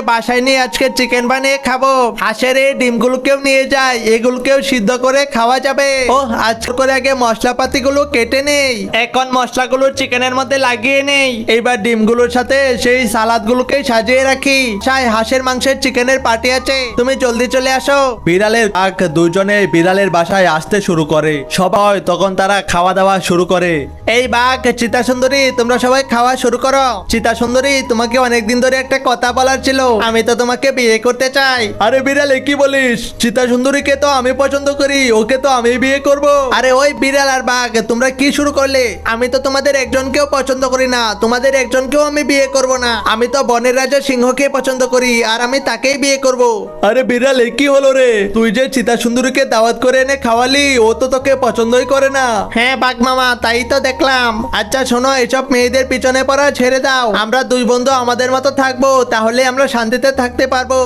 বাসায় নিয়ে আজকে চিকেন বানিয়ে খাবো। হাঁসের এই ডিমগুলোকেও নিয়ে যাই, এগুলোকেও সিদ্ধ করে খাওয়া যাবে। ও আজকে করে আগে মশলাপাতি গুলো কেটে নেই, এখন মশলাগুলো চিকেনের মধ্যে লাগিয়ে নেই। এইবার ডিমগুলোর সাথে সেই সালাদ গুলোকে সাজিয়ে রাখি। হাঁসের মাংসের চিকেনের পার্টি আছে, তুমি জলদি চলে আসো। বিড়ালের বাঘ দুজনে বিড়ালের বাসায় আসতে শুরু করে। সবাই তখন তারা খাওয়া দাওয়া শুরু করে। এই বাঘ, চিতা সুন্দরী, তোমরা সবাই খাওয়া শুরু করো। চিতা সুন্দরী, তোমাকে অনেকদিন ধরে একটা কথা বলার ছিল, আমি তো তোমাকে বিয়ে করতে চাই। আরে বিড়ালে কি বলিস? চিতা সুন্দরীকে তো আমি পছন্দ করি, ওকে তো আমি বিয়ে করব। আরে ওই বিড়াল আর বাঘ, তোমরা কি শুরু করলে? আমি তো তোমাদের একজনকেও পছন্দ করি না, তোমাদের একজনকেও আমি বিয়ে করব না। আমি তো বনের রাজা সিংহকে পছন্দ করি, আর আমি তাকেই বিয়ে করব। আরে বিড়ালে কি হলো রে? তুই যে চিতা সুন্দরীকে দাওয়াত করে এনে খাওয়ালি, ও তো তোকে পছন্দই করে না। হ্যাঁ বাঘ মামা, তাই তো দেখলাম। আচ্ছা শোনো, এসব মেয়েদের পিছনে পড়া ছেড়ে দাও। আমরা দুই বন্ধু আমাদের মতো থাকবো, তাহলে আমরা শান্তিতে থাকতে পারবো।